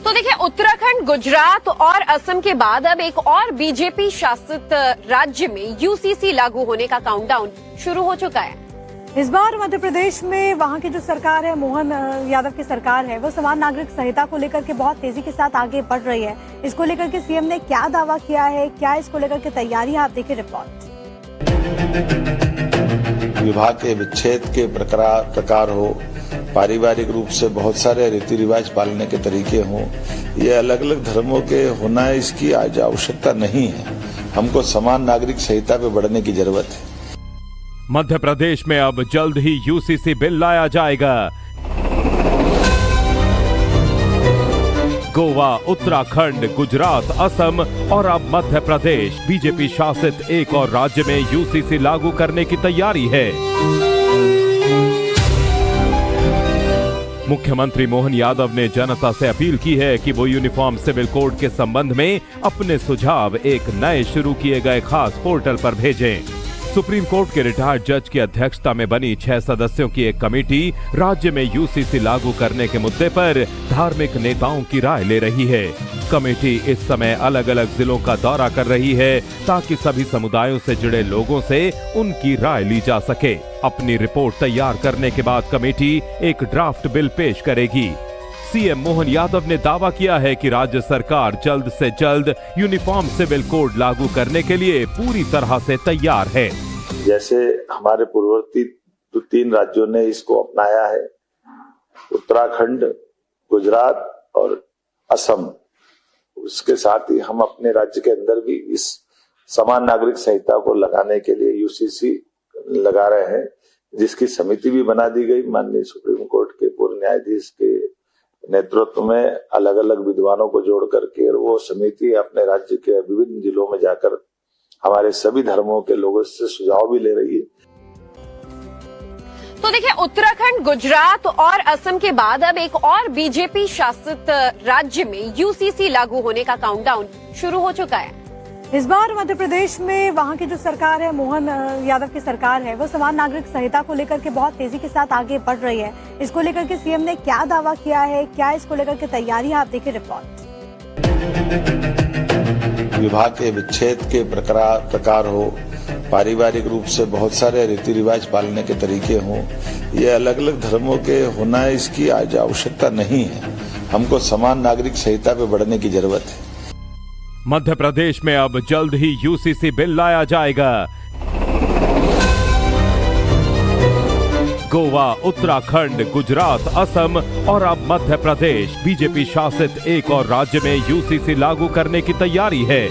तो देखिए, उत्तराखंड, गुजरात और असम के बाद अब एक और बीजेपी शासित राज्य में यूसीसी लागू होने का काउंटडाउन शुरू हो चुका है। इस बार मध्य प्रदेश में वहां की जो सरकार है, मोहन यादव की सरकार है, वो समान नागरिक संहिता को लेकर के बहुत तेजी के साथ आगे बढ़ रही है। इसको लेकर के सीएम ने क्या दावा किया है, क्या इसको लेकर के तैयारी है, आप देखिए रिपोर्ट। विवाह के विच्छेद के प्रकार हो, पारिवारिक रूप से बहुत सारे रीति रिवाज पालने के तरीके हों, ये अलग अलग धर्मों के होना है, इसकी आज आवश्यकता नहीं है। हमको समान नागरिक संहिता पे बढ़ने की जरूरत है। मध्य प्रदेश में अब जल्द ही यूसीसी बिल लाया जाएगा। गोवा, उत्तराखंड, गुजरात, असम और अब मध्य प्रदेश बीजेपी शासित एक और राज्य में यूसीसी लागू करने की तैयारी है। मुख्यमंत्री मोहन यादव ने जनता से अपील की है कि वो यूनिफॉर्म सिविल कोड के संबंध में अपने सुझाव एक नए शुरू किए गए खास पोर्टल पर भेजें। सुप्रीम कोर्ट के रिटायर्ड जज की अध्यक्षता में बनी 6 सदस्यों की एक कमेटी राज्य में यूसीसी लागू करने के मुद्दे पर धार्मिक नेताओं की राय ले रही है। कमेटी इस समय अलग अलग जिलों का दौरा कर रही है ताकि सभी समुदायों से जुड़े लोगों से उनकी राय ली जा सके। अपनी रिपोर्ट तैयार करने के बाद कमेटी एक ड्राफ्ट बिल पेश करेगी। सीएम मोहन यादव ने दावा किया है कि राज्य सरकार जल्द से जल्द यूनिफॉर्म सिविल कोड लागू करने के लिए पूरी तरह से तैयार है। जैसे हमारे पूर्ववर्ती 3 राज्यों ने इसको अपनाया है, उत्तराखंड, गुजरात और असम, उसके साथ ही हम अपने राज्य के अंदर भी इस समान नागरिक संहिता को लगाने के लिए यूसीसी लगा रहे हैं, जिसकी समिति भी बना दी गई। माननीय सुप्रीम कोर्ट के पूर्व न्यायाधीश के नेतृत्व में अलग अलग विद्वानों को जोड़ करके, और वो समिति अपने राज्य के विभिन्न जिलों में जाकर हमारे सभी धर्मों के लोगों से सुझाव भी ले रही है। तो देखिए, उत्तराखंड, गुजरात और असम के बाद अब एक और बीजेपी शासित राज्य में यूसीसी लागू होने का काउंटडाउन शुरू हो चुका है। इस बार मध्य प्रदेश में वहां की जो सरकार है, मोहन यादव की सरकार है, वो समान नागरिक संहिता को लेकर के बहुत तेजी के साथ आगे बढ़ रही है। इसको लेकर के सीएम ने क्या दावा किया है, क्या इसको लेकर के तैयारी है, आप देखिए रिपोर्ट। विवाह के विच्छेद के प्रकार हो, पारिवारिक रूप से बहुत सारे रीति रिवाज पालने के तरीके हों, ये अलग अलग धर्मों के होना है, इसकी आज आवश्यकता नहीं है। हमको समान नागरिक संहिता पे बढ़ने की जरूरत है। मध्य प्रदेश में अब जल्द ही यूसीसी बिल लाया जाएगा। गोवा, उत्तराखंड, गुजरात, असम और अब मध्य प्रदेश बीजेपी शासित एक और राज्य में यूसीसी लागू करने की तैयारी है।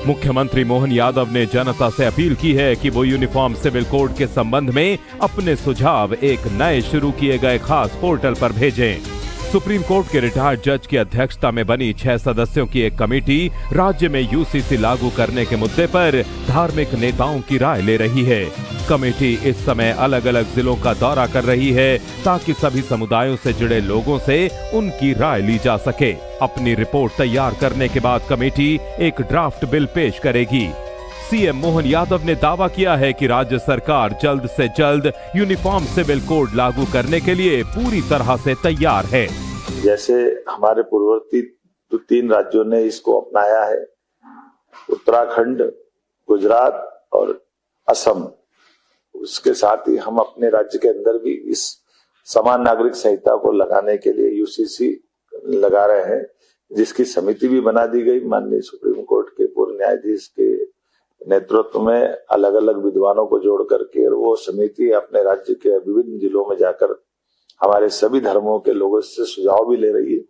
मुख्यमंत्री मोहन यादव ने जनता से अपील की है कि वो यूनिफॉर्म सिविल कोड के संबंध में अपने सुझाव एक नए शुरू किए गए खास पोर्टल पर भेजें। सुप्रीम कोर्ट के रिटायर्ड जज की अध्यक्षता में बनी 6 सदस्यों की एक कमेटी राज्य में यूसीसी लागू करने के मुद्दे पर धार्मिक नेताओं की राय ले रही है। कमेटी इस समय अलग अलग जिलों का दौरा कर रही है ताकि सभी समुदायों से जुड़े लोगों से उनकी राय ली जा सके। अपनी रिपोर्ट तैयार करने के बाद कमेटी एक ड्राफ्ट बिल पेश करेगी। सीएम मोहन यादव ने दावा किया है कि राज्य सरकार जल्द से जल्द यूनिफॉर्म सिविल कोड लागू करने के लिए पूरी तरह से तैयार है। जैसे हमारे पूर्ववर्ती 3 राज्यों ने इसको अपनाया है, उत्तराखंड, गुजरात और असम, उसके साथ ही हम अपने राज्य के अंदर भी इस समान नागरिक संहिता को लगाने के लिए यूसीसी लगा रहे हैं, जिसकी समिति भी बना दी गई। माननीय सुप्रीम कोर्ट के पूर्व न्यायाधीश के नेतृत्व में अलग अलग विद्वानों को जोड़ करके, और वो समिति अपने राज्य के विभिन्न जिलों में जाकर हमारे सभी धर्मों के लोगों से सुझाव भी ले रही है।